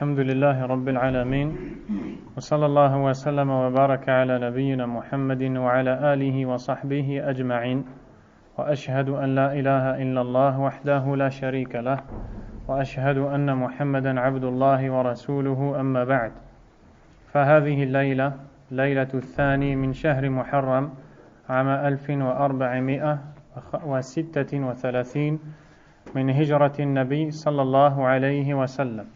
الحمد لله رب العالمين وصلى الله وسلم وبارك على نبينا محمد وعلى آله وصحبه أجمعين وأشهد أن لا إله إلا الله وحده لا شريك له وأشهد أن محمدا عبد الله ورسوله أما بعد فهذه الليلة ليلة الثاني من شهر محرم عام 1436 من هجرة النبي صلى الله عليه وسلم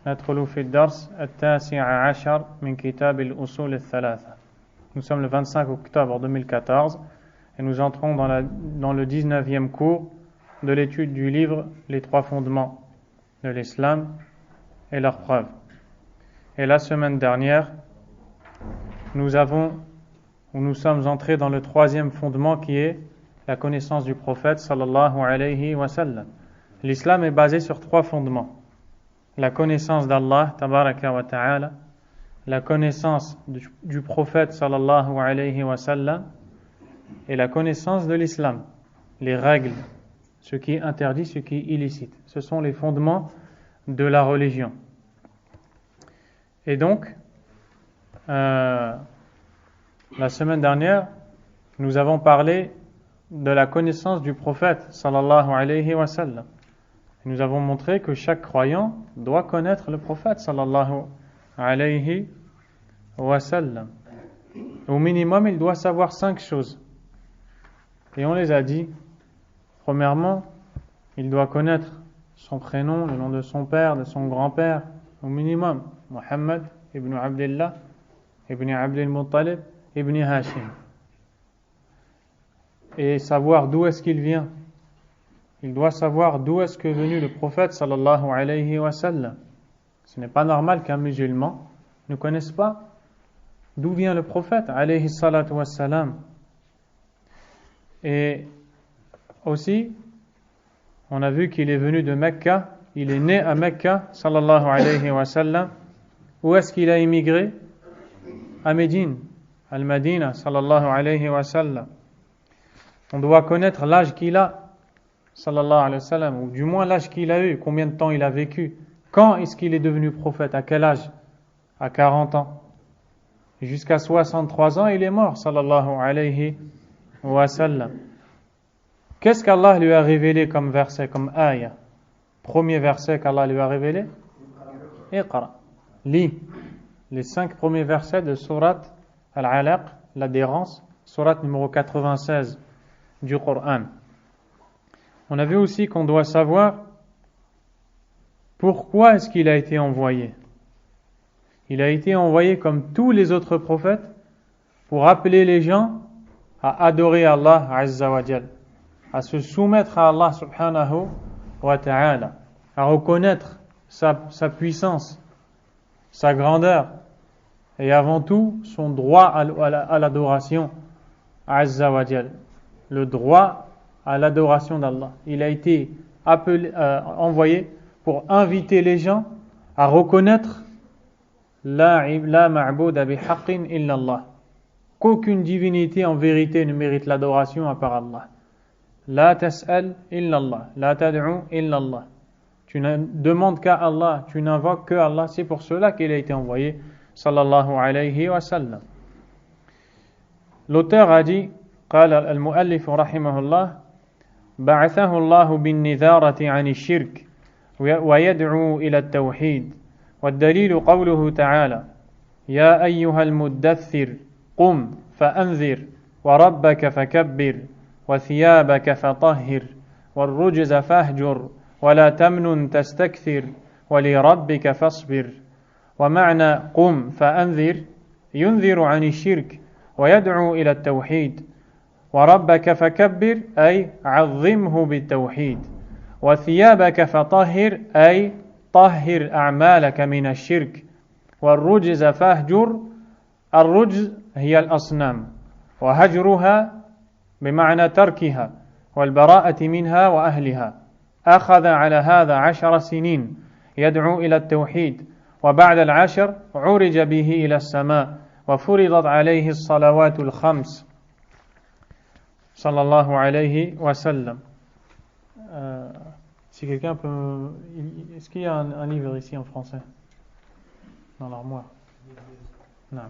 ندخل في الدرس التاسع عشر من كتاب الأصول الثلاثة. Nous sommes le 25 octobre 2014 et nous entrons dans le 19e cours de l'étude du livre Les trois fondements de l'islam et leurs preuves. Et la semaine dernière, nous sommes entrés dans le troisième fondement qui est la connaissance du prophète sallallahu alayhi wa sallam. L'islam est basé sur trois fondements. La connaissance d'Allah tabaraka wa ta'ala, la connaissance du prophète sallallahu alayhi wa sallam et la connaissance de l'islam, les règles, ce qui est interdit, ce qui est illicite. Ce sont les fondements de la religion. Et donc, la semaine dernière, nous avons parlé de la connaissance du prophète sallallahu alayhi wa sallam. Nous avons montré que chaque croyant doit connaître le prophète sallallahu alayhi wa sallam. Au minimum, il doit savoir 5 choses. Et on les a dit. Premièrement, il doit connaître son prénom, le nom de son père, de son grand-père, au minimum. Muhammad ibn Abdullah, ibn Abdul Muttalib, ibn Hashim. Et savoir d'où est-ce qu'il vient. Il doit savoir d'où est-ce qu'est venu le prophète sallallahu alayhi wa sallam. Ce n'est pas normal qu'un musulman ne connaisse pas d'où vient le prophète alayhi salatu wa sallam. Et aussi, on a vu qu'il est venu de Mecca, il est né à Mecca sallallahu alayhi wa sallam. Où est-ce qu'il a immigré? À Médine, al-Madina sallallahu alayhi wa sallam. On doit connaître l'âge qu'il a sallallahu alayhi wa sallam, ou du moins l'âge qu'il a eu, combien de temps il a vécu, quand est-ce qu'il est devenu prophète, à quel âge? À 40 ans. Jusqu'à 63 ans, il est mort, sallallahu alayhi wa sallam. Qu'est-ce qu'Allah lui a révélé comme verset, comme ayah? Premier verset qu'Allah lui a révélé? Iqra. Lis les 5 premiers versets de Surat Al-Alaq, l'adhérence, Surat numéro 96 du Coran. On a vu aussi qu'on doit savoir pourquoi est-ce qu'il a été envoyé. Il a été envoyé comme tous les autres prophètes pour appeler les gens à adorer Allah Azza wa Jal, à se soumettre à Allah subhanahu wa ta'ala, à reconnaître sa puissance, sa grandeur et avant tout son droit à l'adoration Azza wa Jal, le droit à l'adoration d'Allah. Il a été envoyé pour inviter les gens à reconnaître la ma'bouda bihaqqin illa Allah, qu'aucune divinité en vérité ne mérite l'adoration à part Allah. La tas'al illa Allah, la tad'u illa Allah. Tu ne demandes qu'à Allah, tu n'invoques que Allah. C'est pour cela qu'il a été envoyé sallallahu alayhi wa sallam. L'auteur a dit, قال المؤلف رحمه الله بعثه الله بالنذارة عن الشرك ويدعو إلى التوحيد والدليل قوله تعالى يا أيها المدثر قم فأنذر وربك فكبر وثيابك فطهر والرجز فاهجر ولا تمنن تستكثر ولربك فاصبر. ومعنى قم فأنذر ينذر عن الشرك ويدعو إلى التوحيد وربك فكبر أي عظمه بالتوحيد وثيابك فطهر أي طهر أعمالك من الشرك والرجز فاهجر. الرجز هي الأصنام وهجرها بمعنى تركها والبراءة منها وأهلها. أخذ على هذا 10 سنين يدعو إلى التوحيد وبعد 10 عرج به إلى السماء وفرضت عليه الصلوات الخمس sallallahu alayhi wa sallam. Si quelqu'un peut... Est-ce qu'il y a un livre ici en français? dans l'armoire. Non.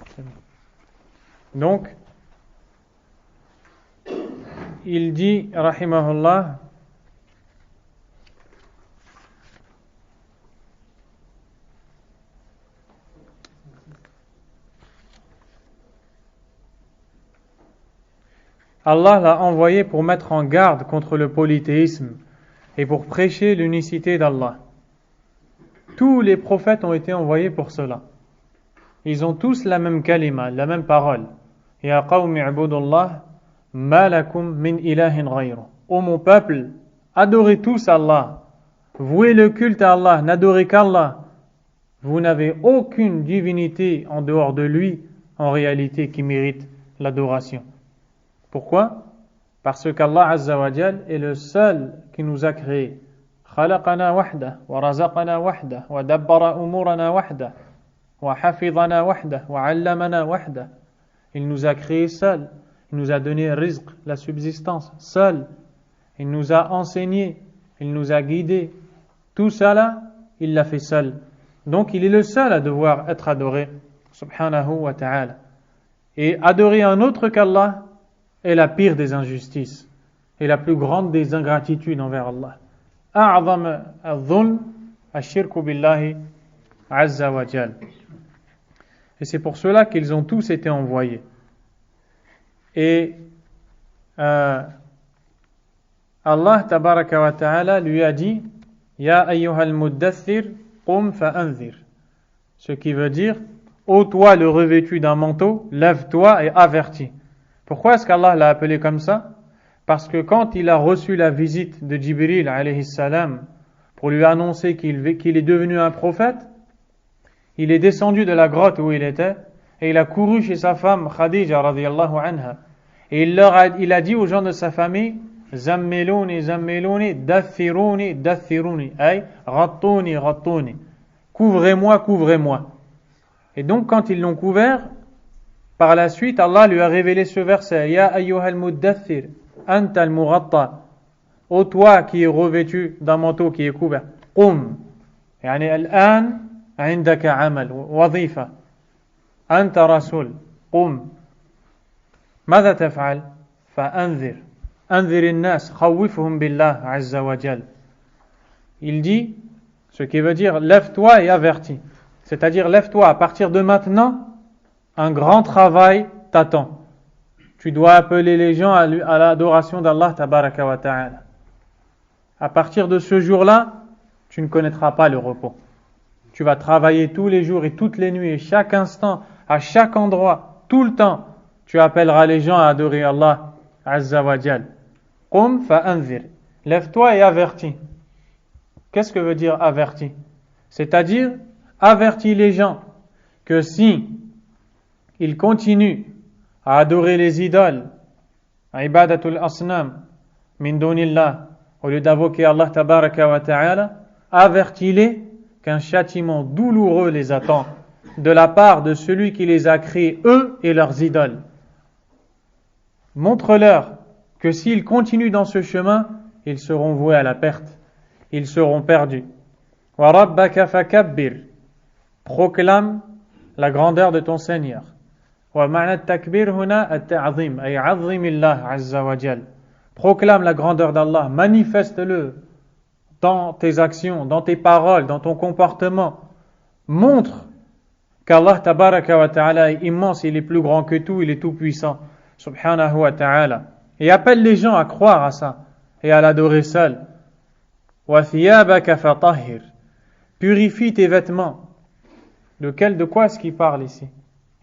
C'est bon. Donc, il dit, rahimahullah, Allah l'a envoyé pour mettre en garde contre le polythéisme et pour prêcher l'unicité d'Allah. Tous les prophètes ont été envoyés pour cela. Ils ont tous la même kalima, la même parole. Ya qawmi ibudullah, ma lakum min ilahin ghayru. Ô mon peuple, adorez tous Allah. Vouez le culte à Allah, n'adorez qu'Allah. Vous n'avez aucune divinité en dehors de lui, en réalité, qui mérite l'adoration. Pourquoi? Parce qu'Allah Azza wa Jal est le seul qui nous a créés. خلقنا وحده ورزقنا وحده ودبر أمورنا وحده وحفظنا وحده وعلمنا وحده. Il nous a créés seul. Il nous a donné le rizq, la subsistance, seul. Il nous a enseigné. Il nous a guidés. Tout ça là, il l'a fait seul. Donc il est le seul à devoir être adoré, subhanahu wa ta'ala. Et adorer un autre qu'Allah est la pire des injustices et la plus grande des ingratitudes envers Allah. أعظم الظلم الشرك بالله عز وجل. Et c'est pour cela qu'ils ont tous été envoyés. Et Allah tabaraka wa ta'ala lui a dit Ya ayyuhal muddathir qum fa'anzir. Ce qui veut dire ô toi le revêtu d'un manteau, lève-toi et avertis. Pourquoi est-ce qu'Allah l'a appelé comme ça? Parce que quand il a reçu la visite de Jibril alayhi salam pour lui annoncer qu'il est devenu un prophète, il est descendu de la grotte où il était et il a couru chez sa femme Khadija radiyallahu anha et il a dit aux gens de sa famille Zammilouni, zammilouni, dathirouni, dathirouni, ay ghattouni, ghattouni. Couvrez-moi, couvrez-moi. Et donc quand ils l'ont couvert, par la suite Allah lui a révélé ce verset Ya ayyuhal muddathir anta al-mughatta. Ô toi qui es revêtu d'un manteau qui est couvert. Qum. يعني الآن عندك عمل وظيفة. أنت رسول. قم. ماذا تفعل؟ فأنذر. أنذر الناس. خوفهم بالله عز وجل. Il dit, ce qui veut dire lève-toi et avertis. C'est-à-dire lève-toi à partir de maintenant, un grand travail t'attend. Tu dois appeler les gens à l'adoration d'Allah tabaraka wa ta'ala. À partir de ce jour-là, tu ne connaîtras pas le repos. Tu vas travailler tous les jours et toutes les nuits, et chaque instant, à chaque endroit, tout le temps. Tu appelleras les gens à adorer Allah Azza wa Jal. Qum fa'anzir. Lève-toi et avertis. Qu'est-ce que veut dire avertis? C'est-à-dire, avertis les gens que si ils continuent à adorer les idoles, à ibadatul asnam, min dunillah, au lieu d'invoquer Allah tabaraka wa ta'ala, avertis-les qu'un châtiment douloureux les attend de la part de celui qui les a créés, eux et leurs idoles. Montre-leur que s'ils continuent dans ce chemin, ils seront voués à la perte, ils seront perdus. Wa rabbaka fakabbir. Proclame la grandeur de ton Seigneur. ومعنى التكبير هنا التعظيم أي عظم الله عز وجل. Proclame la grandeur d'Allah, manifeste-le dans tes actions, dans tes paroles, dans ton comportement. Montre qu'Allah tabaraka wa ta'ala est immense, il est plus grand que tout, il est tout puissant, subhanahu wa ta'ala. Et appelle les gens à croire à ça et à l'adorer seul. وَثِيَابَكَ فَطَهِّرْ. Purifie tes vêtements. De quoi est-ce qu'il parle ici?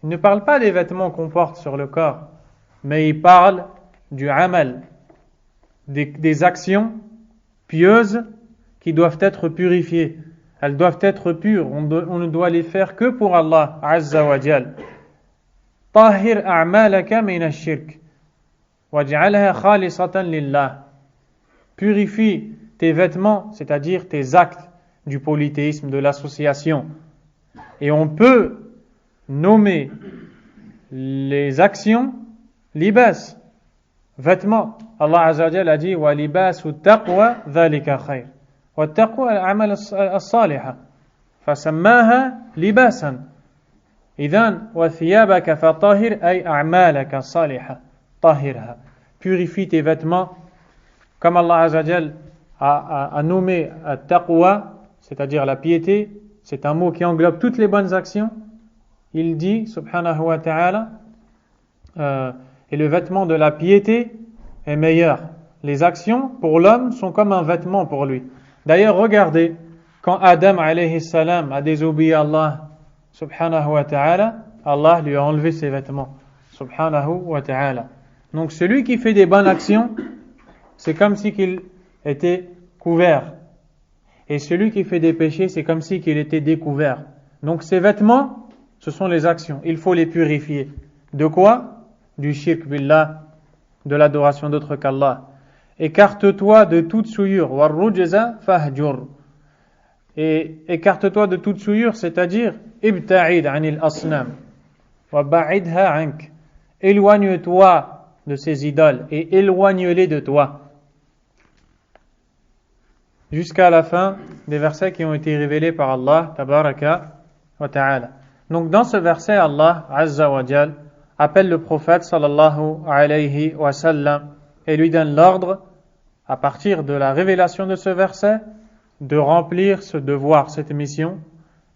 Il ne parle pas des vêtements qu'on porte sur le corps, mais il parle du amal, des actions pieuses qui doivent être purifiées. Elles doivent être pures, on ne doit les faire que pour Allah Azza wa Jal. طهر أعمالك من الشرك واجعلها خالصة لله. Purifie tes vêtements, c'est-à-dire tes actes du polythéisme, de l'association. Et on peut nommer les actions libas, vêtements. Allah Azza wa Jalla a dit wa libasu taqwa dhalika khair. Wa taqwa al-amal as-salihah. فسماها لباسا. إذن وثيابك فطهر أي أعمالك الصالحة طهرها. Purifie tes vêtements, comme Allah Azza wa Jal a nommé taqwa, c'est-à-dire la piété. C'est un mot qui englobe toutes les bonnes actions. Il dit, subhanahu wa ta'ala, et le vêtement de la piété est meilleur. Les actions pour l'homme sont comme un vêtement pour lui. D'ailleurs, regardez, quand Adam alayhi salam a désobéi à Allah subhanahu wa ta'ala, Allah lui a enlevé ses vêtements subhanahu wa ta'ala. Donc celui qui fait des bonnes actions, c'est comme si qu'il était couvert. Et celui qui fait des péchés, c'est comme si qu'il était découvert. Donc ces vêtements, ce sont les actions. Il faut les purifier. De quoi? Du shirk billah, de l'adoration d'autre qu'Allah. Écarte-toi de toute souillure. Warrujza fahjur. Et écarte-toi de toute souillure, c'est-à-dire ibta'id anil asnam. Wa ba'idha ank. Éloigne-toi de ces idoles et éloigne-les de toi. Jusqu'à la fin des versets qui ont été révélés par Allah tabaraka wa ta'ala. Donc dans ce verset, Allah azza wa jal appelle le prophète sallallahu alayhi wa sallam et lui donne l'ordre, à partir de la révélation de ce verset, de remplir ce devoir, cette mission,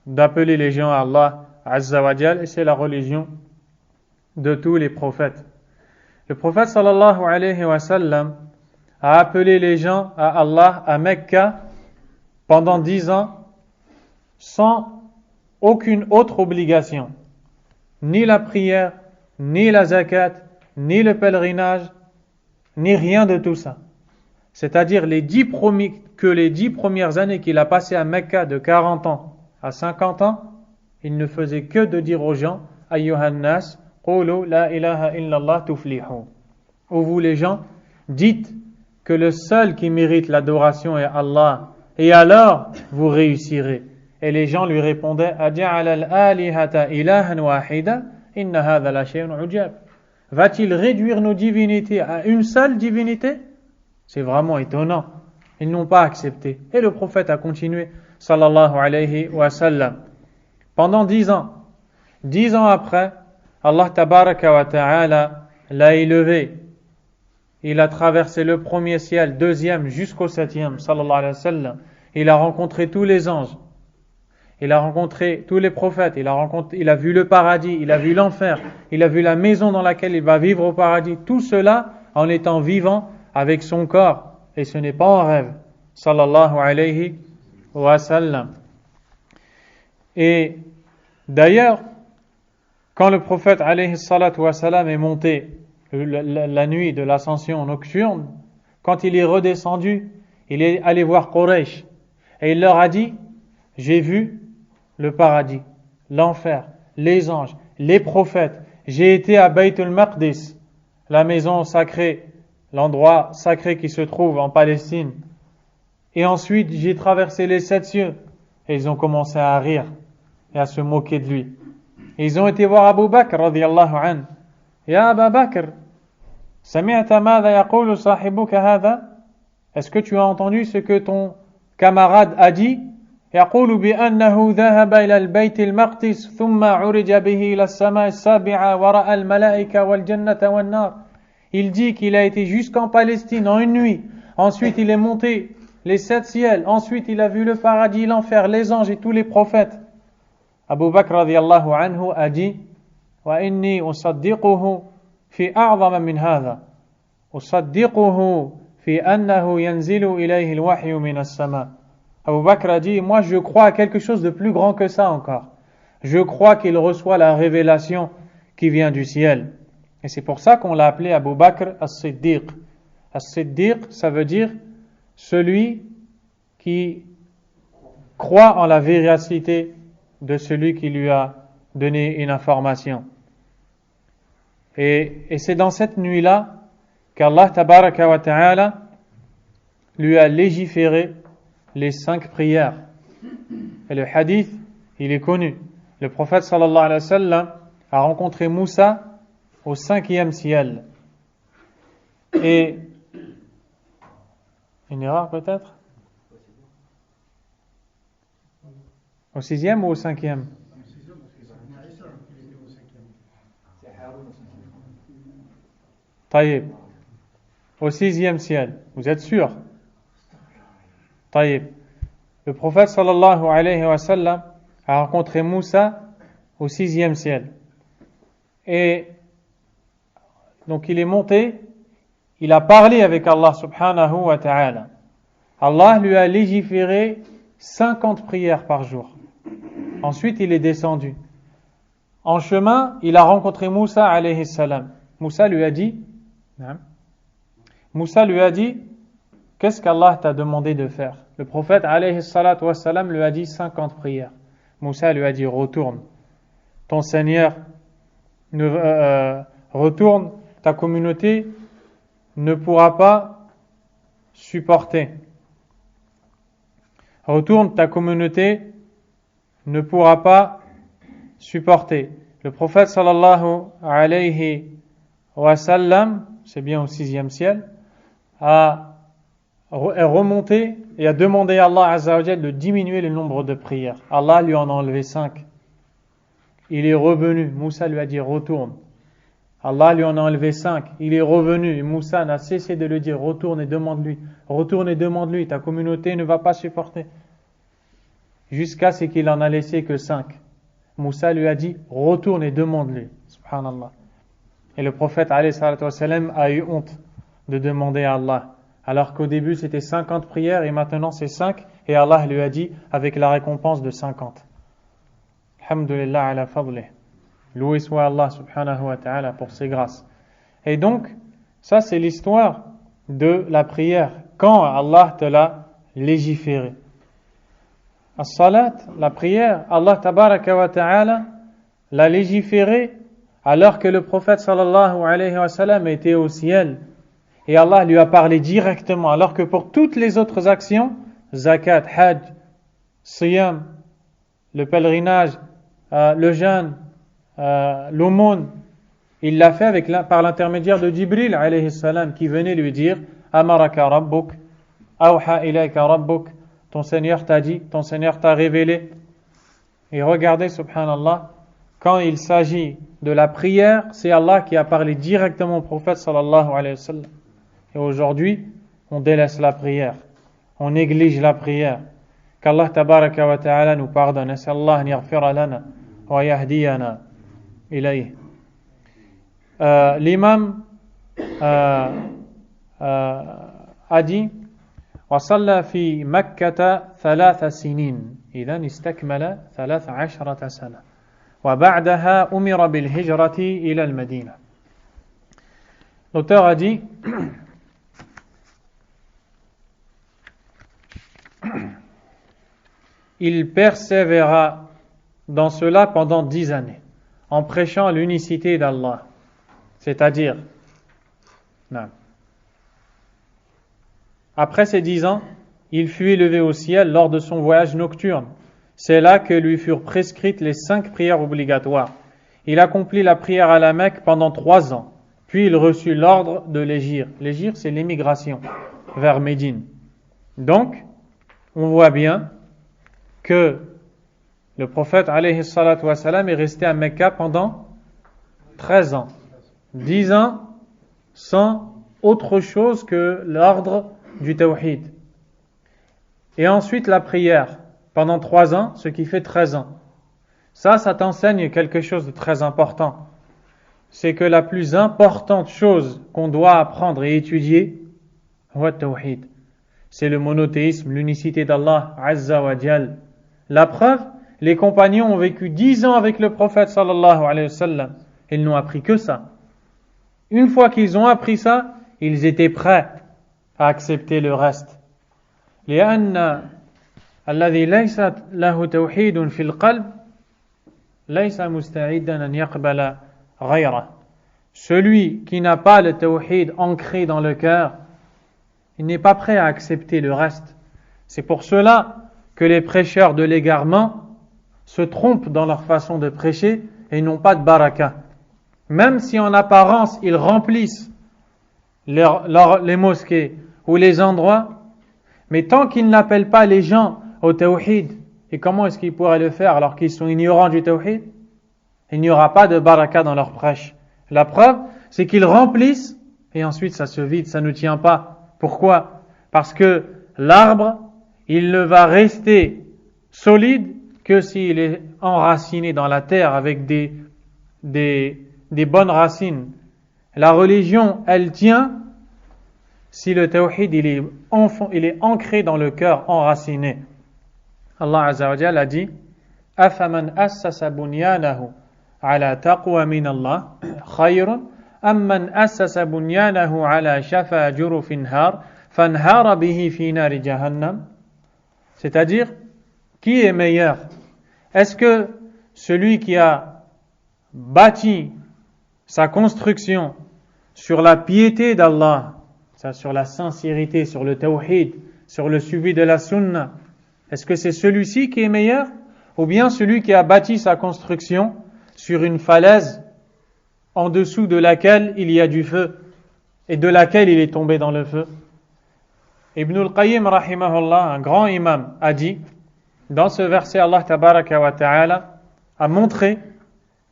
d'appeler les gens à Allah azza wa jal, et c'est la religion de tous les prophètes. Le prophète sallallahu alayhi wa sallam a appelé les gens à Allah à Mecca pendant 10 ans sans aucune autre obligation, ni la prière, ni la zakat, ni le pèlerinage, ni rien de tout ça. C'est-à-dire les 10 premières années qu'il a passées à Mecca de 40 ans à 50 ans, il ne faisait que de dire aux gens Ayyuhan nas, qulu la ilaha illallah tuflihu. Ô vous les gens, dites que le seul qui mérite l'adoration est Allah, et alors vous réussirez. Et les gens lui répondaient Aja'ala al-alihata ilahan wahida inna hadha la shay'un ujab. Va-t-il réduire nos divinités à une seule divinité? C'est vraiment étonnant. Ils n'ont pas accepté. Et le prophète a continué sallallahu alayhi wa sallam pendant 10 ans. 10 ans après, Allah tabaraka wa ta'ala l'a élevé. Il a traversé le premier ciel, deuxième jusqu'au septième, sallallahu alayhi wa sallam. Il a rencontré tous les anges. Il a rencontré tous les prophètes. Il a vu le paradis, il a vu l'enfer. Il a vu la maison dans laquelle il va vivre au paradis. Tout cela en étant vivant avec son corps. Et ce n'est pas un rêve. Sallallahu alayhi wa sallam. Et d'ailleurs, quand le prophète alayhi salatu wa sallam est monté la nuit de l'ascension nocturne, quand il est redescendu, il est allé voir Quraysh et il leur a dit, j'ai vu le paradis, l'enfer, les anges, les prophètes, j'ai été à Bayt al-Maqdis, la maison sacrée, l'endroit sacré qui se trouve en Palestine, et ensuite j'ai traversé les 7 cieux, et ils ont commencé à rire et à se moquer de lui. Et ils ont été voir Abu Bakr radiyallahu anhu. Ya Abu Bakr, sami'ta madha yaqulu sahibuka hadha? Est-ce que tu as entendu ce que ton camarade a dit? يقول بأنه ذهب إلى البيت المقدس ثم عرج به إلى السماء السابعة ورأى الملائكة والجنة والنار. Il dit qu'il a été jusqu'en Palestine en une nuit. Ensuite il est monté les 7 ciels. Ensuite il a vu le paradis, l'enfer, les anges et tous les prophètes. Abu Bakr radiyallahu anhu a dit وإني أصدقه في أعظم من هذا أصدقه في أنه ينزل إليه الوحي من السماء. Abu Bakr a dit, moi je crois à quelque chose de plus grand que ça encore. Je crois qu'il reçoit la révélation qui vient du ciel. Et c'est pour ça qu'on l'a appelé Abu Bakr as-Siddiq. As-Siddiq, ça veut dire celui qui croit en la véracité de celui qui lui a donné une information. Et c'est dans cette nuit-là qu'Allah tabaraka wa ta'ala lui a légiféré les 5 prières. Et le hadith, il est connu. Le prophète sallallahu alayhi wa sallam a rencontré Moussa au 5e ciel. Et une erreur peut-être? Au 6e ou au 5e? Taïb. Au 6e ciel. Vous êtes sûr? Taïb. Le prophète sallallahu alayhi wa sallam a rencontré Moussa au 6e ciel. Et donc il est monté, il a parlé avec Allah subhanahu wa ta'ala. Allah lui a légiféré 50 prières par jour. Ensuite, il est descendu. En chemin, il a rencontré Moussa alayhi salam. Moussa lui a dit, qu'est-ce qu'Allah t'a demandé de faire? Le prophète alayhi salatu wa salam lui a dit 50 prières. Moussa lui a dit, retourne. Ton Seigneur retourne, ta communauté ne pourra pas supporter. Retourne, ta communauté ne pourra pas supporter. Le prophète sallallahu alayhi wa sallam, c'est bien au 6e ciel, est remonté et a demandé à Allah azza wa jalla de diminuer le nombre de prières. Allah lui en a enlevé 5. Il est revenu. Moussa lui a dit retourne. Allah lui en a enlevé 5. Il est revenu et Moussa n'a cessé de lui dire retourne et demande-lui, ta communauté ne va pas supporter. Jusqu'à ce qu'il en a laissé que 5. Moussa lui a dit retourne et demande-lui. Subhanallah. Et le prophète alayhi salatu wa salam a eu honte de demander à Allah. Alors qu'au début c'était 50 prières et maintenant c'est 5. Et Allah lui a dit avec la récompense de 50. Alhamdulillah ala fadlih. Loué soit Allah subhanahu wa ta'ala pour ses grâces. Et donc, ça c'est l'histoire de la prière. Quand Allah te l'a légiféré. As-salat, la prière, Allah tabaraka wa ta'ala l'a légiféré alors que le prophète sallallahu alayhi wa sallam était au ciel. Et Allah lui a parlé directement. Alors que pour toutes les autres actions, zakat, hajj, siyam, le pèlerinage, le jeûne, l'aumône, il l'a fait par l'intermédiaire de Jibril alayhi salam qui venait lui dire Amaraka rabbuk, awha ilayka rabbuk, ton Seigneur t'a dit, ton Seigneur t'a révélé. Et regardez, subhanallah, quand il s'agit de la prière, c'est Allah qui a parlé directement au prophète sallallahu alayhi wa sallam. Et aujourd'hui, on délaisse la prière, on néglige la prière. Qu'Allah tabaraka wa ta'ala nous pardonne. Nas'Allah an yaghfira lana wa yahdiyana ilayh. L'imam a dit وصلى في مكة 3 سنين إذن استكمل 13 سنة وبعدها أمر بالهجرة إلى المدينة. L'auteur a dit il persévéra dans cela pendant 10 années en prêchant l'unicité d'Allah, c'est-à-dire après ces 10 ans, il fut élevé au ciel lors de son voyage nocturne. C'est là que lui furent prescrites les 5 prières obligatoires. Il accomplit la prière à la Mecque pendant 3 ans. Puis il reçut l'ordre de l'Hégire. L'Hégire, c'est l'émigration vers Médine. Donc, on voit bien que le prophète alayhi salatu wa salam est resté à Mecca pendant 13 ans. 10 ans sans autre chose que l'ordre du tawhid. Et ensuite la prière pendant 3 ans, ce qui fait 13 ans. Ça t'enseigne quelque chose de très important. C'est que la plus importante chose qu'on doit apprendre et étudier, c'est le monothéisme, l'unicité d'Allah Azza wa Jal. La preuve, les compagnons ont vécu 10 ans avec le prophète sallallahu alayhi wa sallam. Ils n'ont appris que ça. Une fois qu'ils ont appris ça, ils étaient prêts à accepter le reste. لأن الذي ليس له توحيد في القلب ليس مستعدا أن يقبل غيره. Celui qui n'a pas le tawhid ancré dans le cœur, il n'est pas prêt à accepter le reste. C'est pour cela que les prêcheurs de l'égarement se trompent dans leur façon de prêcher et n'ont pas de baraka. Même si en apparence ils remplissent les mosquées ou les endroits, mais tant qu'ils n'appellent pas les gens au tawhid Et comment est-ce qu'ils pourraient le faire alors qu'ils sont ignorants du tawhid? Il n'y aura pas de baraka dans leur prêche. La preuve, c'est qu'ils remplissent et ensuite ça se vide, ça ne tient pas. Pourquoi? Parce que l'arbre, il ne va rester solide que s'il est enraciné dans la terre avec des bonnes racines. La religion, elle tient si le tawhid il est ancré dans le cœur, enraciné. Allah Azza wa Jalla a dit أَفَمَنْ أَسَّسَ بُنْيَانَهُ عَلَى تَقْوَى مِنَ اللَّهِ خَيْرٌ أَمَّنْ أَسَّسَ بُنْيَانَهُ عَلَى شَفَا جُرُفٍ هَارٍ فَانْهَارَ بِهِ فِي نَارِ جَهَنَّمَ. C'est-à-dire, qui est meilleur? Est-ce que celui qui a bâti sa construction sur la piété d'Allah, sur la sincérité, sur le tawhid, sur le suivi de la sunna, est-ce que c'est celui-ci qui est meilleur? Ou bien celui qui a bâti sa construction sur une falaise en dessous de laquelle il y a du feu et de laquelle il est tombé dans le feu? Ibn al-Qayyim rahimahullah, un grand imam, a dit dans ce verset, Allah tabaraka wa ta'ala a montré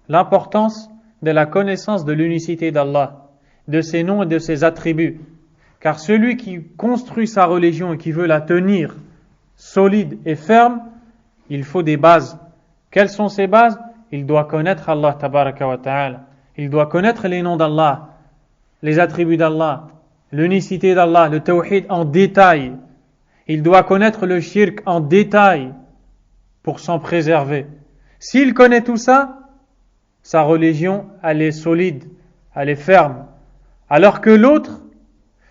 l'importance de la connaissance de l'unicité d'Allah, de ses noms et de ses attributs. Car celui qui construit sa religion et qui veut la tenir solide et ferme, il faut des bases. Quelles sont ces bases? Il doit connaître Allah tabaraka wa ta'ala. Il doit connaître les noms d'Allah, les attributs d'Allah, l'unicité d'Allah, le tawhid en détail. Il doit connaître le shirk en détail pour s'en préserver. S'il connaît tout ça, sa religion, elle est solide, elle est ferme. Alors que l'autre,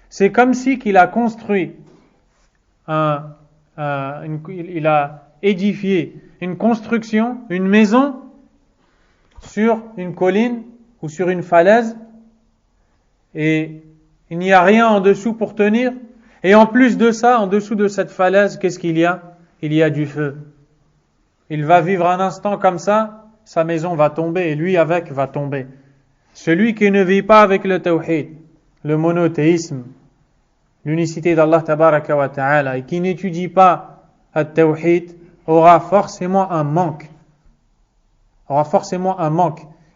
c'est comme si qu'il a construit il a édifié une construction, une maison sur une colline ou sur une falaise et il n'y a rien en dessous pour tenir. Et en plus de ça, en dessous de cette falaise, qu'est-ce qu'il y a? Il y a du feu. Il va vivre un instant comme ça, sa maison va tomber et lui avec va tomber. Celui qui ne vit pas avec le tawhid, le monothéisme, l'unicité d'Allah tabaraka wa ta'ala et qui n'étudie pas le tawhid aura forcément un manque.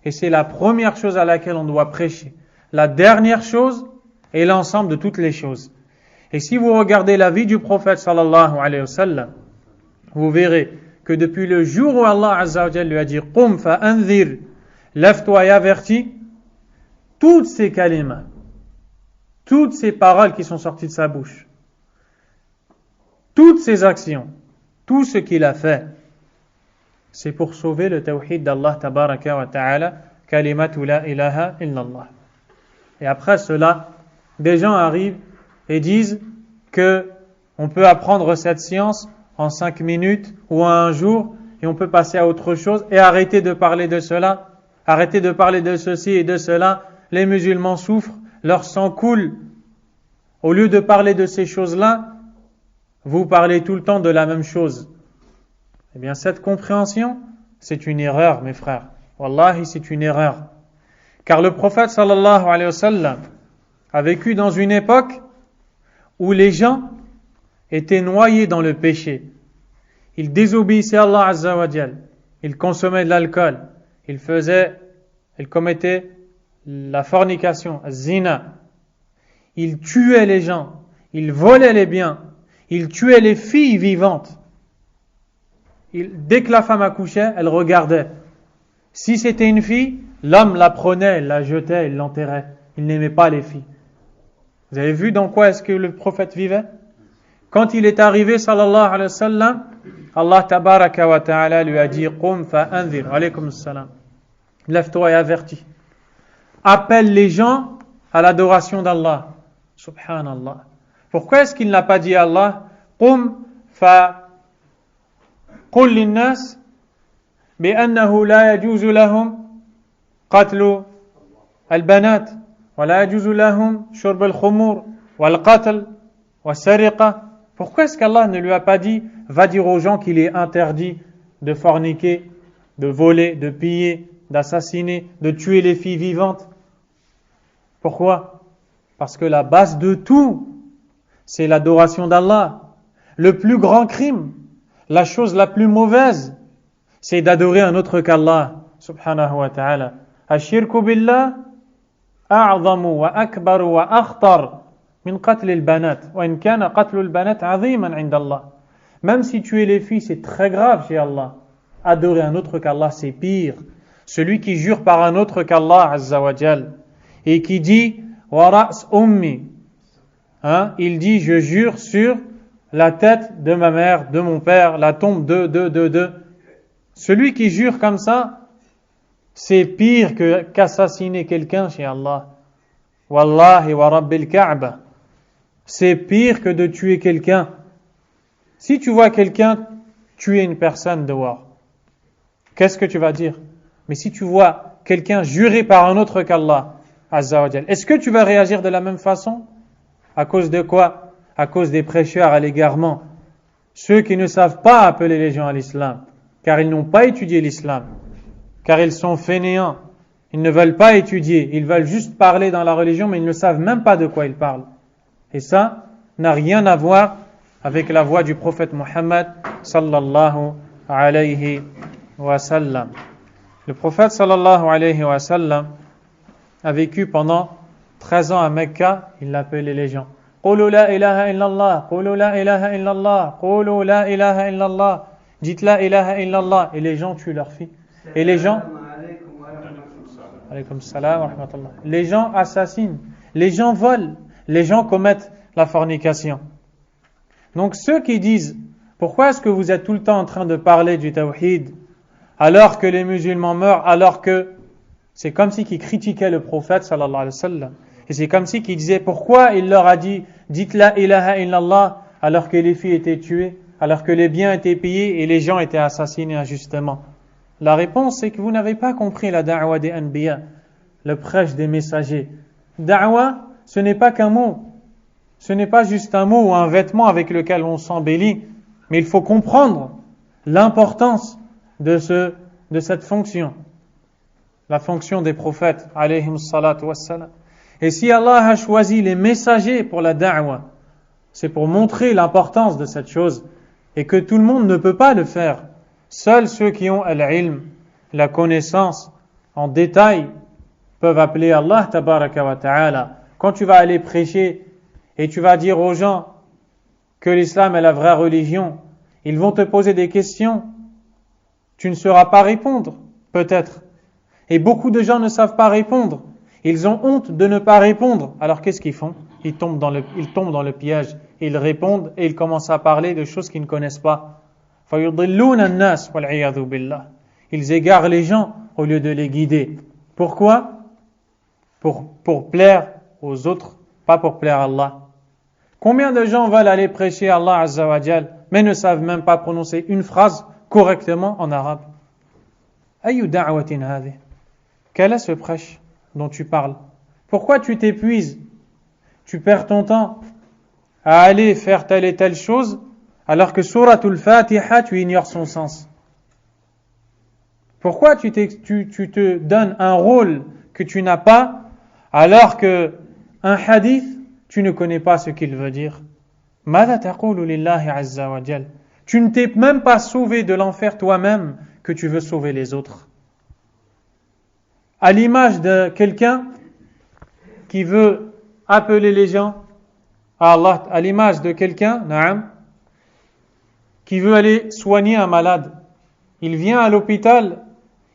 Et c'est la première chose à laquelle on doit prêcher. La dernière chose est l'ensemble de toutes les choses. Et si vous regardez la vie du prophète sallallahu alayhi wa sallam, vous verrez que depuis le jour où Allah Azza wa Jalla lui a dit « Qum fa anzir » lève-toi et avertis, toutes ces kalimas, toutes ces paroles qui sont sorties de sa bouche, toutes ces actions, tout ce qu'il a fait, c'est pour sauver le tawhid d'Allah tabaraka wa ta'ala, kalimatu la ilaha illallah. Et après cela, des gens arrivent et disent que on peut apprendre cette science en 5 minutes ou en un jour et on peut passer à autre chose et arrêter de parler de cela, arrêter de parler de ceci et de cela. Les musulmans souffrent, leur sang coule. Au lieu de parler de ces choses-là, vous parlez tout le temps de la même chose. Eh bien, cette compréhension, c'est une erreur, mes frères. Wallahi, c'est une erreur. Car le prophète sallallahu alayhi wa sallam a vécu dans une époque où les gens étaient noyés dans le péché. Ils désobéissaient à Allah Azza wa Jal. Ils consommaient de l'alcool. Ils commettaient la fornication, zina. Ils tuaient les gens. Ils volaient les biens. Ils tuaient les filles vivantes. Dès que la femme accouchait, elle regardait. Si c'était une fille, l'homme la prenait, la jetait, il l'enterrait. Il n'aimait pas les filles. Vous avez vu dans quoi est-ce que le prophète vivait? Quand il est arrivé, sallallahu alayhi wa sallam, Allah tabaraka wa ta'ala lui a dit Qum fa anzir, alaykum salam. Lève-toi et avertis. Appelle les gens à l'adoration d'Allah. Subhanallah. Pourquoi est-ce qu'il n'a pas dit à Allah Qum fa qul linnas bi annahu la yajuzu lahum qatlu al-banat wa la yajuzu lahum shurb al-khumur wal qatl wa sariqa. Pourquoi est-ce qu'Allah ne lui a pas dit va dire aux gens qu'il est interdit de forniquer, de voler, de piller, d'assassiner, de tuer les filles vivantes? Pourquoi? Parce que la base de tout, c'est l'adoration d'Allah. Le plus grand crime, la chose la plus mauvaise, c'est d'adorer un autre qu'Allah, subhanahu wa ta'ala. Ashirku billah, a'zamu wa akbaru wa akhtar min qatl al-banat. Wa in kana qatl al-banat 'aziman 'inda Allah. Même si tuer les filles, c'est très grave chez Allah. Adorer un autre qu'Allah, c'est pire. Celui qui jure par un autre qu'Allah, azza wa jal, et qui dit wa ra's ummi, il dit je jure sur la tête de ma mère, de mon père, la tombe de. Celui qui jure comme ça, c'est pire qu'assassiner quelqu'un chez Allah. Wallahi wa rabbil Ka'ba. C'est pire que de tuer quelqu'un. Si tu vois quelqu'un tuer une personne dehors, qu'est-ce que tu vas dire? Mais si tu vois quelqu'un jurer par un autre qu'Allah, azza wa jal, est-ce que tu vas réagir de la même façon? À cause de quoi? À cause des prêcheurs à l'égarement. Ceux qui ne savent pas appeler les gens à l'islam, car ils n'ont pas étudié l'islam, car ils sont fainéants, ils ne veulent pas étudier, ils veulent juste parler dans la religion, mais ils ne savent même pas de quoi ils parlent. Et ça n'a rien à voir avec la voix du prophète Muhammad sallallahu alayhi wa sallam. Le prophète sallallahu alayhi wa sallam a vécu pendant 13 ans à Mecca, il appelait les gens. Qulu la ilaha illallah, qulu la ilaha illallah, qulu la ilaha illallah. Dites la ilaha illallah. Et les gens tuent leurs filles. Et les gens... Alaykum salam wa rahmatullah. Les gens assassinent, les gens volent, les gens commettent la fornication. Donc ceux qui disent, pourquoi est-ce que vous êtes tout le temps en train de parler du tawhid alors que les musulmans meurent, alors que c'est comme si qu'ils critiquaient le prophète sallallahu alayhi wa sallam. Et c'est comme si qu'ils disaient, pourquoi il leur a dit, dites la ilaha illallah, alors que les filles étaient tuées, alors que les biens étaient pillés et les gens étaient assassinés injustement. La réponse, c'est que vous n'avez pas compris la da'wa des anbiya, le prêche des messagers. Da'wa, ce n'est pas qu'un mot. Ce n'est pas juste un mot ou un vêtement avec lequel on s'embellit, mais il faut comprendre l'importance de cette fonction, la fonction des prophètes, alayhim salatu wassalam. Et si Allah a choisi les messagers pour la da'wa, c'est pour montrer l'importance de cette chose et que tout le monde ne peut pas le faire. Seuls ceux qui ont al-ilm, la connaissance en détail, peuvent appeler Allah tabaraka wa ta'ala. Quand tu vas aller prêcher et tu vas dire aux gens que l'islam est la vraie religion, ils vont te poser des questions. Tu ne sauras pas répondre, peut-être. Et beaucoup de gens ne savent pas répondre. Ils ont honte de ne pas répondre. Alors qu'est-ce qu'ils font? Ils tombent dans le piège. Ils répondent et ils commencent à parler de choses qu'ils ne connaissent pas. فَيُضِلُّونَ النَّاسِ وَالْعِيَاذُ بِاللَّهِ. Ils égarent les gens au lieu de les guider. Pourquoi? Pour plaire aux autres, pas pour plaire à Allah. Combien de gens veulent aller prêcher Allah Azza wa Jal, mais ne savent même pas prononcer une phrase correctement en arabe? Ayu da'watin hadhi? Quel est ce prêche dont tu parles? Pourquoi tu t'épuises? Tu perds ton temps à aller faire telle et telle chose, alors que Suratul Fatiha, tu ignores son sens. Pourquoi tu te donnes un rôle que tu n'as pas, alors que un hadith, tu ne connais pas ce qu'il veut dire? Mada taqulu lillahi azza wa jal. Tu ne t'es même pas sauvé de l'enfer toi-même que tu veux sauver les autres. À l'image de quelqu'un qui veut appeler les gens à Allah, à l'image de quelqu'un, na'am, qui veut aller soigner un malade. Il vient à l'hôpital,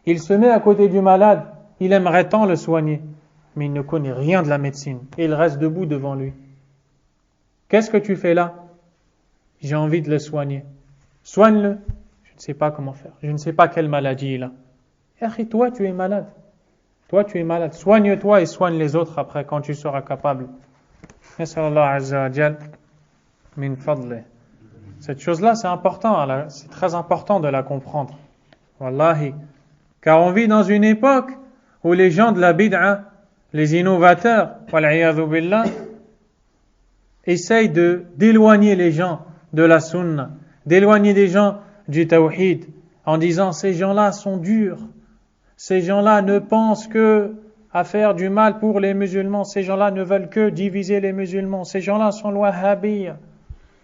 il se met à côté du malade, il aimerait tant le soigner, mais il ne connaît rien de la médecine et il reste debout devant lui. Qu'est-ce que tu fais là? J'ai envie de le soigner. Soigne-le. Je ne sais pas comment faire. Je ne sais pas quelle maladie il a. Et toi, tu es malade. Toi, tu es malade. Soigne-toi et soigne les autres après quand tu seras capable. Nas'Allah Azza wa Jal min fadlih. Cette chose-là, c'est important. C'est très important de la comprendre. Wallahi. Car on vit dans une époque où les gens de la bid'a, les innovateurs, wal'iyadhu billah, essayent d'éloigner les gens de la sunna, d'éloigner les gens du tawhid, en disant ces gens-là sont durs, ces gens-là ne pensent que à faire du mal pour les musulmans, ces gens-là ne veulent que diviser les musulmans, ces gens-là sont wahhabiyya.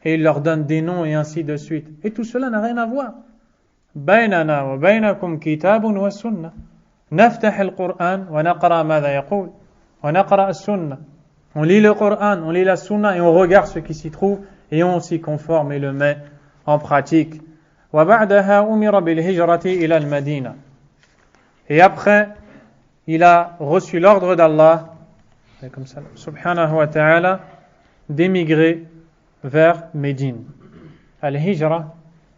et il leur donne des noms et ainsi de suite. Et tout cela n'a rien à voir. بيننا وبينكم كتاب وسنة نفتح القرآن ونقرأ ماذا يقول ونقرأ السنة. On lit le Coran, on lit la Sunna et on regarde ce qui s'y trouve et on s'y conforme et le met en pratique. وبعدها أمر بالهجرة إلى المدينة. Et après, il a reçu l'ordre d'Allah, subhanahu wa ta'ala, d'émigrer vers Médine. Al-Hijra,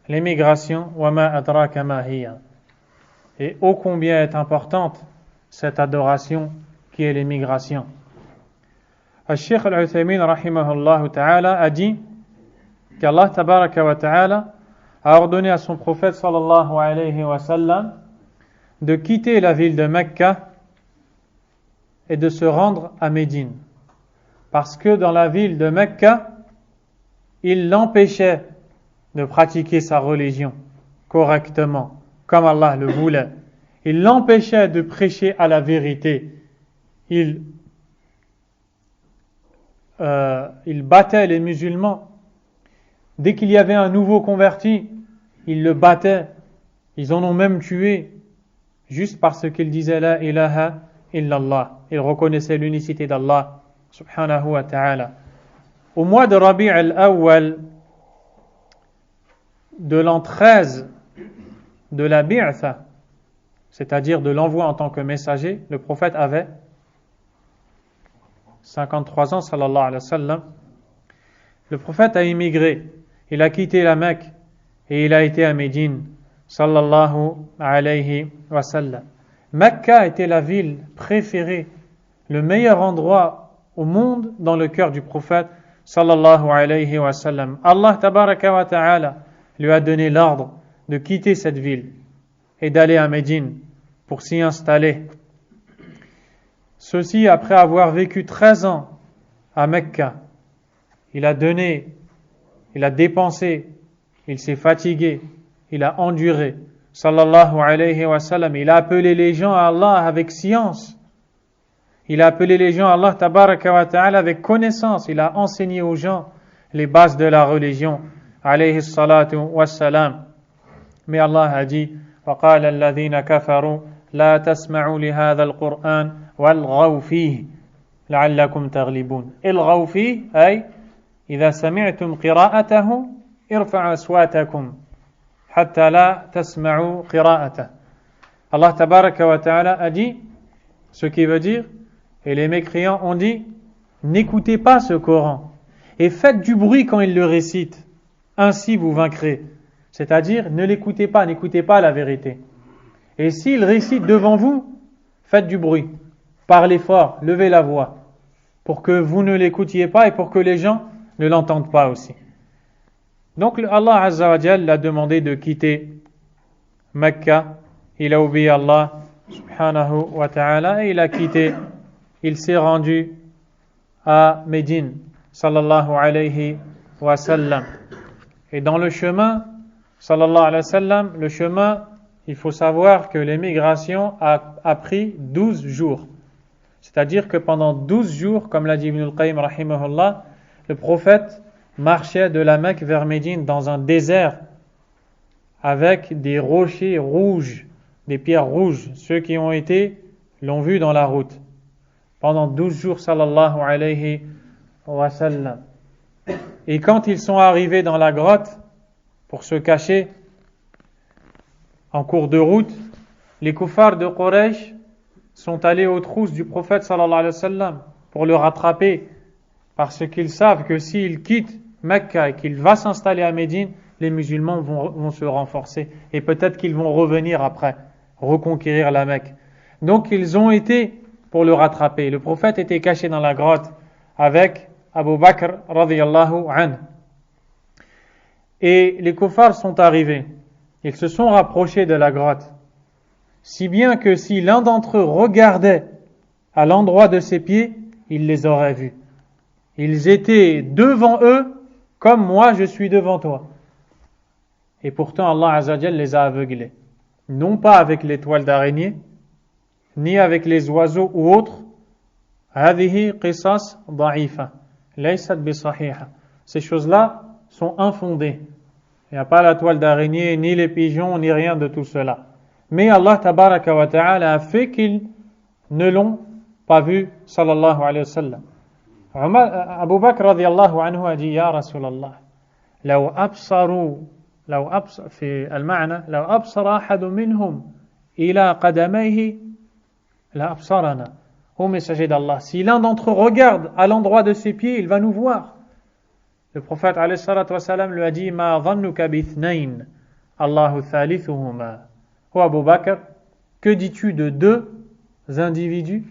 l'émigration, وَمَا أَدْرَاكَ مَا هِيَ. Et ô combien est importante cette adoration qui est l'émigration. Al-Sheikh Al-Uthaymin rahimahullah ta'ala a dit qu'Allah tabaraka wa ta'ala a ordonné à son prophète sallallahu alayhi wa sallam de quitter la ville de Mecca et de se rendre à Médine. Parce que dans la ville de Mecca, il l'empêchait de pratiquer sa religion correctement, comme Allah le voulait. Il l'empêchait de prêcher à la vérité. Il battait les musulmans. Dès qu'il y avait un nouveau converti, il le battait. Ils en ont même tué, juste parce qu'il disait la ilaha illallah. Il reconnaissait l'unicité d'Allah, subhanahu wa ta'ala. Au mois de Rabi' al-Awwal, de l'an 13 de la bi'tha, c'est-à-dire de l'envoi en tant que messager, le prophète avait 53 ans, sallallahu alayhi wa sallam. Le prophète a immigré, il a quitté la Mecque et il a été à Médine, sallallahu alayhi wa sallam. Mecca était la ville préférée, le meilleur endroit au monde dans le cœur du prophète, sallallahu alayhi wa sallam. Allah tabaraka wa ta'ala lui a donné l'ordre de quitter cette ville et d'aller à Médine pour s'y installer. Ceci après avoir vécu 13 ans à Mecca. Il a donné, il a dépensé, il s'est fatigué, il a enduré. Sallallahu alayhi wa sallam. Il a appelé les gens à Allah avec science. Il a appelé les gens à Allah tabaraka wa ta'ala avec connaissance. Il a enseigné aux gens les bases de la religion. Alayhi salatu wa salam. Mais Allah a dit وَقَالَ الَّذِينَ كَفَرُوا لَا تَسْمَعُوا لِهَذَا الْقُرْآنِ وَالْغَوْا فِيهِ لَعَلَّكُمْ تَغْلِبُونَ. الغوا فيه أي إذا سمعتم قراءته ارفعوا أصواتكم حتى لا تسمعوا قراءته. Allah tabaraka wa ta'ala a dit, ce qui veut dire, et les mécréants ont dit, n'écoutez pas ce Coran et faites du bruit quand il le récite, ainsi vous vaincrez. C'est-à-dire, ne l'écoutez pas, n'écoutez pas la vérité. Et s'il récite devant vous, faites du bruit, parlez fort, levez la voix, pour que vous ne l'écoutiez pas et pour que les gens ne l'entendent pas aussi. Donc Allah Azza wa Jal l'a demandé de quitter Mecca. Il a obéi à Allah subhanahu wa ta'ala et il a quitté, il s'est rendu à Médine sallallahu alayhi wa sallam. Et dans le chemin, sallallahu alayhi wa sallam, le chemin, il faut savoir que l'émigration a pris 12 jours. C'est-à-dire que pendant 12 jours, comme l'a dit Ibn al-Qayyim rahimahullah, le prophète marchait de la Mecque vers Médine dans un désert avec des rochers rouges, des pierres rouges. Ceux qui ont été l'ont vu dans la route. Pendant 12 jours, sallallahu alayhi wa sallam. Et quand ils sont arrivés dans la grotte pour se cacher en cours de route, les kuffars de Quraysh sont allés aux trousses du prophète sallallahu alayhi wa sallam pour le rattraper, parce qu'ils savent que s'il quitte Mecca et qu'il va s'installer à Médine, les musulmans vont se renforcer et peut-être qu'ils vont revenir après, reconquérir la Mecque. Donc ils ont été pour le rattraper. Le prophète était caché dans la grotte avec Abu Bakr radiyallahu anhu. Et les kuffars sont arrivés. Ils se sont rapprochés de la grotte. Si bien que si l'un d'entre eux regardait à l'endroit de ses pieds, il les aurait vus. Ils étaient devant eux comme moi je suis devant toi. Et pourtant Allah Azza wa Jal les a aveuglés. Non pas avec les toiles d'araignée, ni avec les oiseaux ou autres. هذه قصص ضعيفة ليست بصحيحة. Ces choses-là sont infondées. Il n'y a pas la toile d'araignée, ni les pigeons, ni rien de tout cela. Mais Allah tabaraka wa ta'ala a fait qu'ils ne l'ont pas vu, sallallahu alayhi wa sallam. Abu Bakr radiyallahu anhu a dit, Ya Rasulallah, لو في المعنى لو أبصر أحد منهم إلى قدميه لأبصرنا. Ô messager d'Allah, si l'un d'entre eux regarde à l'endroit de ses pieds, il va nous voir. Le prophète alayhi salatu wa salam lui a dit, Ma dhannuka bithnayn, Allahu thalithuhuma. Ô Abu Bakr, que dis-tu de deux individus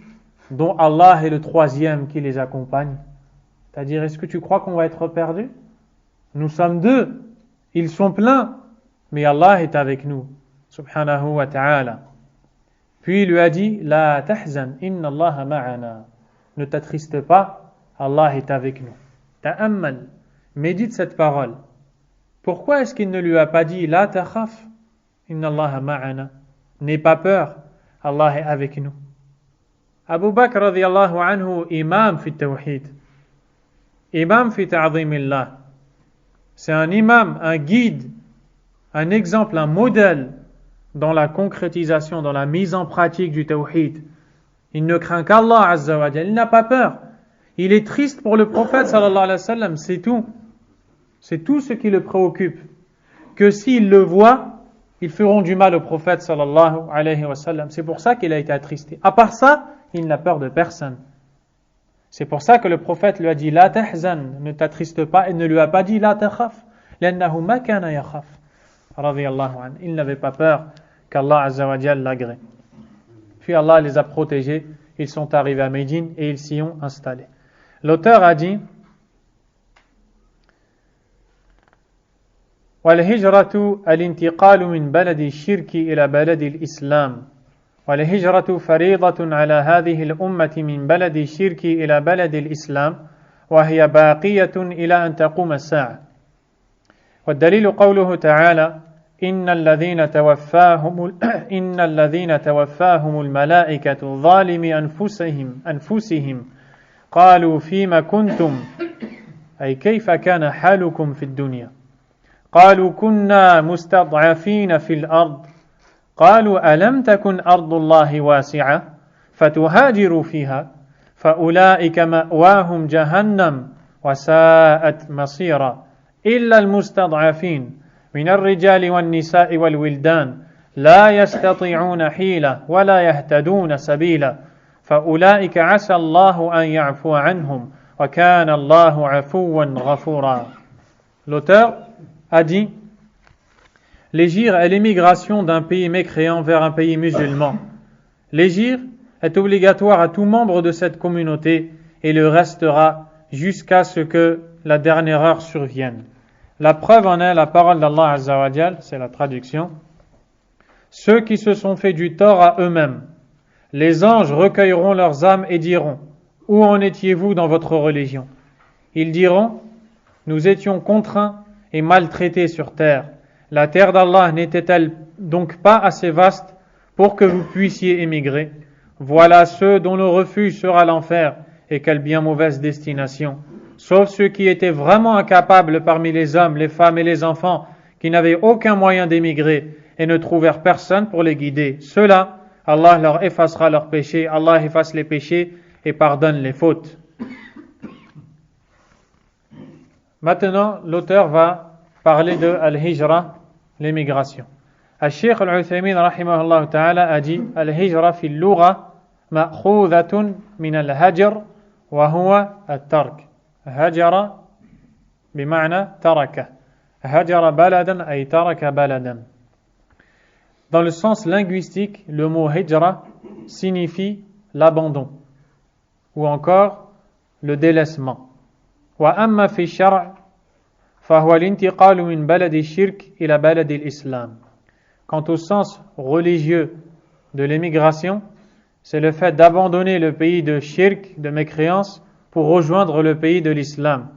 dont Allah est le troisième qui les accompagne? C'est-à-dire, est-ce que tu crois qu'on va être perdu? Nous sommes deux, ils sont pleins, mais Allah est avec nous, subhanahu wa ta'ala. Puis il lui a dit, La tahzan, inna Allah ma'ana. Ne t'attriste pas, Allah est avec nous. Ta'ammal, médite cette parole. Pourquoi est-ce qu'il ne lui a pas dit, La takhaf, inna Allah ma'ana. N'aie pas peur, Allah est avec nous. Abu Bakr radiyallahu anhu, imam fi tawhid, imam fi ta'zimillah. C'est un imam, un guide, un exemple, un modèle dans la concrétisation, dans la mise en pratique du tawhid. Il ne craint qu'Allah azza wa jalla, il n'a pas peur. Il est triste pour le prophète sallallahu alayhi wa sallam, c'est tout. C'est tout ce qui le préoccupe. Que s'ils le voient, ils feront du mal au prophète sallallahu alayhi wa sallam. C'est pour ça qu'il a été attristé. À part ça, il n'a peur de personne. C'est pour ça que le prophète lui a dit La tahzan, ne t'attriste pas, et ne lui a pas dit La takhaf, li'annahu ma kana yakhaf, radiyallahu anhu. Il n'avait pas peur qu'Allah azza wa jalla l'agrée. Puis Allah les a protégés, ils sont arrivés à Médine et ils s'y ont installés. L'auteur a dit والهجرة الانتقال من بلد الشرك إلى بلد الإسلام والهجرة فريضة على هذه الأمة من بلد الشرك إلى بلد الإسلام وهي باقية إلى أن تقوم الساعة. والدليل قوله تعالى إن الذين توفاهم الملائكة ظالمي أنفسهم قالوا فيما كنتم أي كيف كان حالكم في الدنيا قالوا كنا مستضعفين في الأرض قالوا ألم تكن أرض الله واسعة فتهاجروا فيها فأولئك مأواهم جهنم وساءت مصيرا إلا المستضعفين من الرجال والنساء والولدان لا يستطيعون حيلة ولا يهتدون سبيلا فأولئك عسى الله أن يعفو عنهم وكان الله عفوا غفورا. L'auteur a dit l'hégire est l'émigration d'un pays mécréant vers un pays musulman. L'hégire est obligatoire à tout membre de cette communauté et le restera jusqu'à ce que la dernière heure survienne. La preuve en est la parole d'Allah Azza wa Jal, c'est la traduction. Ceux qui se sont fait du tort à eux-mêmes, les anges recueilleront leurs âmes et diront, où en étiez-vous dans votre religion? Ils diront, nous étions contraints et maltraités sur terre. La terre d'Allah n'était-elle donc pas assez vaste pour que vous puissiez émigrer? Voilà ceux dont le refuge sera l'enfer, et quelle bien mauvaise destination. Sauf ceux qui étaient vraiment incapables parmi les hommes, les femmes et les enfants, qui n'avaient aucun moyen d'émigrer et ne trouvèrent personne pour les guider. Ceux-là, Allah leur effacera leurs péchés, Allah efface les péchés et pardonne les fautes. Maintenant, l'auteur va parler de al-hijra, l'émigration. Al-Sheikh al-Uthaymin rahimahullah ta'ala a dit al-hijra fi al-lugha ma'khudhatun min al-hajr wa huwa at-tark. Hajara bima'na taraka. Hajara baladan ay taraka baladan. Dans le sens linguistique, le mot hijra signifie l'abandon ou encore le délaissement. Wa amma fi shar' فهو الانتقال من بلد الشرك إلى بلد الإسلام. Quant au sens religieux de l'émigration, c'est le fait d'abandonner le pays de shirk, de mécréance, pour rejoindre le pays de l'islam.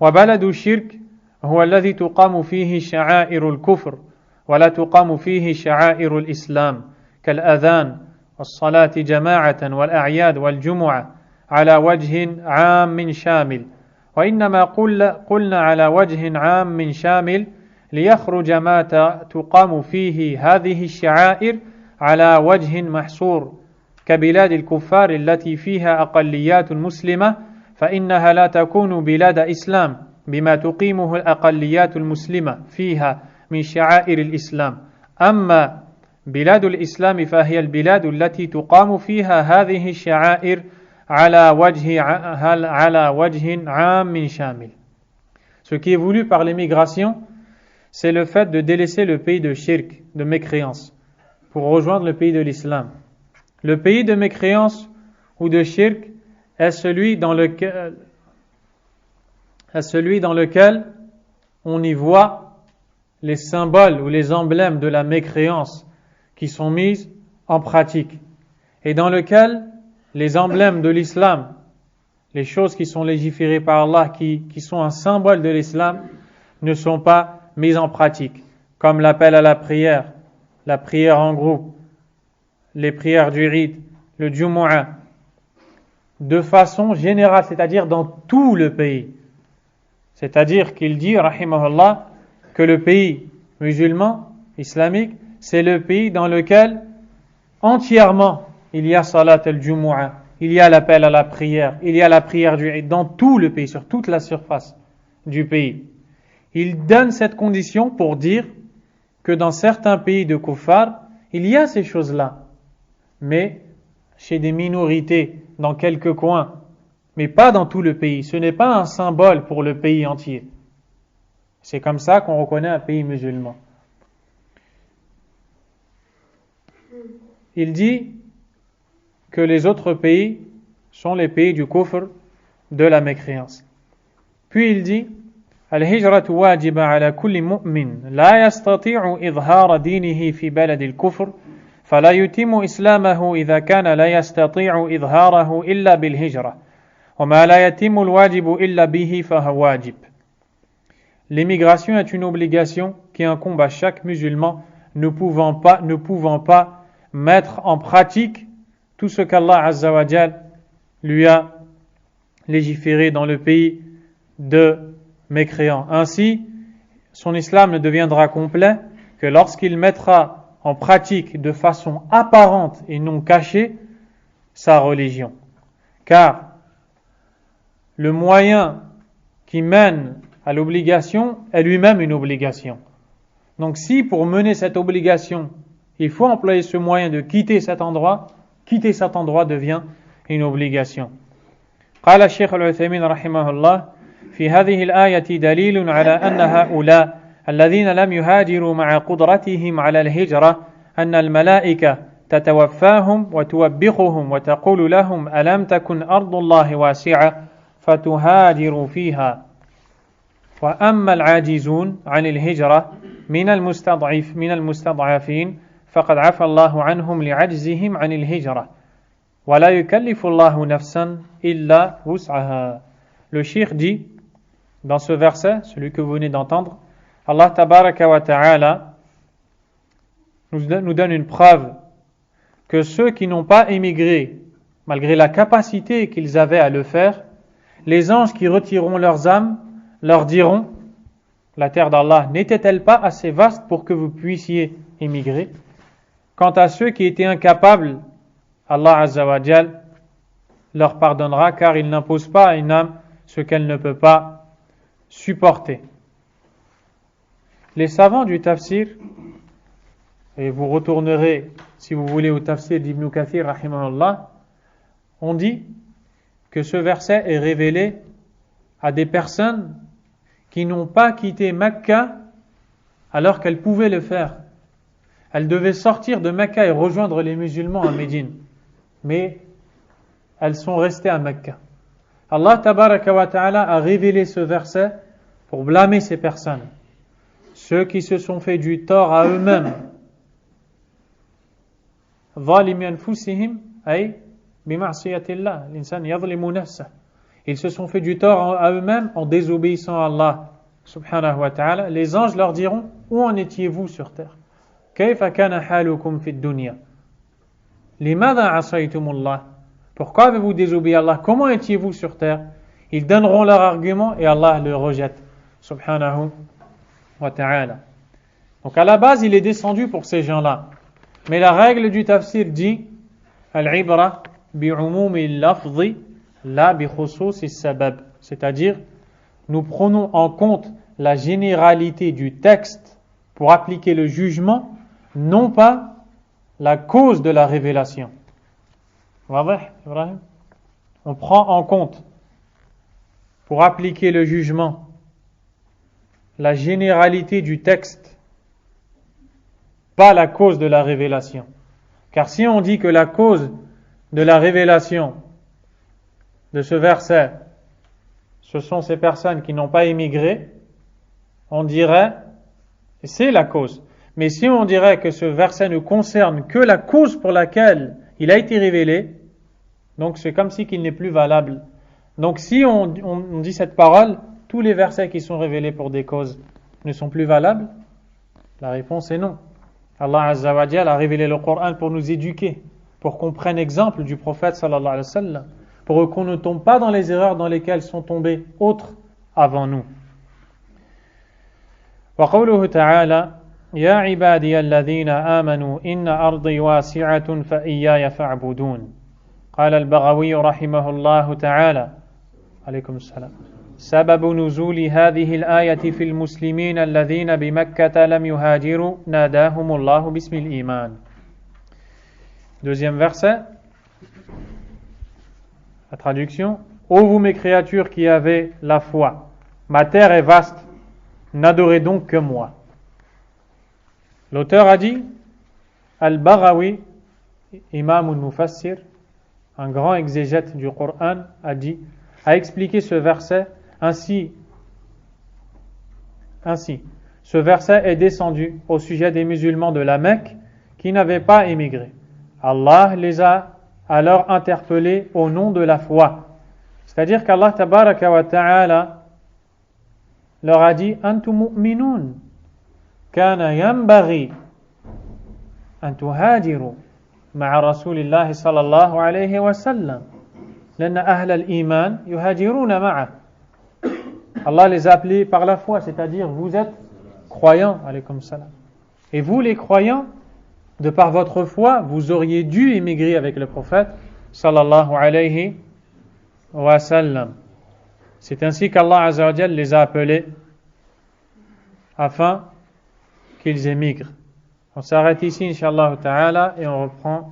وبلد الشرك هو الذي تقام فيه شعائر الكفر ولا تقام فيه شعائر الإسلام كالأذان والصلاة جماعة والأعياد والجمعة على وجه عام شامل وإنما قلنا على وجه عام شامل ليخرج ما تقام فيه هذه الشعائر على وجه محصور كبلاد الكفار التي فيها أقليات مسلمة فإنها لا تكون بلاد إسلام بما تقيمه الأقليات المسلمة فيها من شعائر الإسلام أما بلاد الإسلام فهي البلاد التي تقام فيها هذه الشعائر على وجه عام شامل. Ce qui est voulu par l'émigration, c'est le fait de délaisser le pays de shirk, de mécréance, pour rejoindre le pays de l'islam. Le pays de mécréance ou de shirk est celui dans lequel on y voit les symboles ou les emblèmes de la mécréance qui sont mis en pratique et dans lequel les emblèmes de l'islam, les choses qui sont légiférées par Allah, qui sont un symbole de l'islam, ne sont pas mises en pratique, comme l'appel à la prière en groupe, les prières du Eid, le Jumu'ah, de façon générale, c'est-à-dire dans tout le pays. C'est-à-dire qu'il dit, rahimahullah, que le pays musulman, islamique, c'est le pays dans lequel entièrement il y a salat al-Jumu'ah, il y a l'appel à la prière, il y a la prière du Eid, dans tout le pays, sur toute la surface du pays. Il donne cette condition pour dire que dans certains pays de kuffar, il y a ces choses-là, mais chez des minorités, dans quelques coins, mais pas dans tout le pays. Ce n'est pas un symbole pour le pays entier. C'est comme ça qu'on reconnaît un pays musulman. Il dit que les autres pays sont les pays du kufr, de la mécréance. Puis il dit الهجرة واجبة على كل مؤمن لا يستطيع إظهار دينه في بلد الكفر فلا يتم إسلامه إذا كان لا يستطيع إظهاره إلا بالهجرة وما لا يتم الواجب إلا به فهو واجب. L'émigration est une obligation qui incombe à chaque musulman ne pouvant pas mettre en pratique tout ce qu'Allah Azza wa Jal lui a légiféré dans le pays de mécréants. Ainsi, son islam ne deviendra complet que lorsqu'il mettra en pratique de façon apparente et non cachée sa religion. Car le moyen qui mène à l'obligation est lui-même une obligation. Donc si pour mener cette obligation, il faut employer ce moyen de quitter cet endroit devient une obligation. قال الشيخ العثيمين رحمه الله في هذه الآية دليل على أن هؤلاء الذين لم يهاجروا مع قدرتهم على الهجرة أن الملائكة تتوفاهم وتوبخهم وتقول لهم ألم تكن أرض الله واسعة فتهاجروا فيها وأما العاجزون عن الهجرة من المستضعفين فقد عفى الله عنهم لعجزهم عن الهجرة ولا يكلف الله نفسا إلا وسعها. Le cheikh dit dans ce verset, celui que vous venez d'entendre, Allah tabaraka wa ta'ala nous donne une preuve que ceux qui n'ont pas émigré, malgré la capacité qu'ils avaient à le faire, les anges qui retireront leurs âmes leur diront, la terre d'Allah n'était-elle pas assez vaste pour que vous puissiez émigrer? Quant à ceux qui étaient incapables, Allah Azza wa Jal leur pardonnera car il n'impose pas à une âme ce qu'elle ne peut pas supporter. Les savants du tafsir, et vous retournerez si vous voulez au tafsir d'Ibn Kathir rahimahullah, ont dit que ce verset est révélé à des personnes qui n'ont pas quitté Mecca alors qu'elles pouvaient le faire. Elles devaient sortir de Mecca et rejoindre les musulmans à Médine, mais elles sont restées à Mecca. Allah tabaraka wa ta'ala a révélé ce verset pour blâmer ces personnes, ceux qui se sont fait du tort à eux-mêmes. Ils se sont fait du tort à eux-mêmes en désobéissant à Allah subhanahu wa ta'ala. Les anges leur diront, où en étiez-vous sur terre? Kayfa kana halukum fid dunya? Limadha asaytumullah? Pourquoi avez-vous désobéi à Allah? Comment étiez-vous sur terre? Ils donneront leur argument et Allah le rejette. Subhanahu wa ta'ala. Donc à la base, il est descendu pour ces gens-là. Mais la règle du tafsir dit Al-ibra bi'umumi lafzi la bi khususi sabab. C'est-à-dire, nous prenons en compte la généralité du texte pour appliquer le jugement, non pas la cause de la révélation. Ibrahim? On prend en compte pour appliquer le jugement la généralité du texte, pas la cause de la révélation. Car si on dit que la cause de la révélation de ce verset, ce sont ces personnes qui n'ont pas émigré, on dirait, c'est la cause. Mais si on dirait que ce verset ne concerne que la cause pour laquelle il a été révélé, donc c'est comme si qu'il n'est plus valable. Donc si on dit cette parole, tous les versets qui sont révélés pour des causes ne sont plus valables? La réponse est non. Allah Azza wa Jalla a révélé le Coran pour nous éduquer, pour qu'on prenne exemple du prophète sallallahu alayhi wa sallam, pour qu'on ne tombe pas dans les erreurs dans lesquelles sont tombés autres avant nous. Wa qawluhu ta'ala Ya ibadiya alladhina amanu inna ardi wasi'atun fa iyaya fa'budun. قال البغوي رحمه الله تعالى عليكم السلام سبب نزول هذه الآية في المسلمين الذين بمكة لم يهاجروا ناداهم الله باسم الإيمان. Deuxième verset, la traduction. Ô vous mes créatures qui avez la foi, ma terre est vaste, n'adorez donc que moi. L'auteur a dit, Al-Baghawi, imam al-Mufassir, un grand exégète du Coran, a expliqué ce verset ainsi. Ce verset est descendu au sujet des musulmans de la Mecque qui n'avaient pas émigré. Allah les a alors interpellés au nom de la foi. C'est-à-dire qu'Allah tabaraka wa ta'ala leur a dit Antum mu'minun kana yanbaghi an tuhajiru مع رسول الله صلى الله عليه وسلم لأن أهل الإيمان يهاجرون معه. Allah les a appelés par la foi, c'est-à-dire vous êtes croyants, alaykoum salam. Et vous les croyants, de par votre foi, vous auriez dû émigrer avec le prophète sallallahu alayhi wa sallam. C'est ainsi qu'Allah Azza wa Jalla les a appelés afin qu'ils émigrent. On s'arrête ici, Inch'Allah ta'ala, et on reprend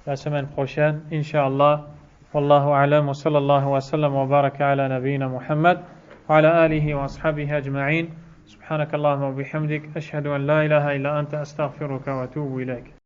la semaine prochaine, Inch'Allah. Wallahu a'lam, wa sallallahu wa sallam wa baraka ala nabiyyina Muhammad, wa ala alihi wa ashabihi ajma'in. Subhanakallahumma wa bihamdik, ashhadu an la ilaha illa anta astaghfiruka wa atubu ilayk.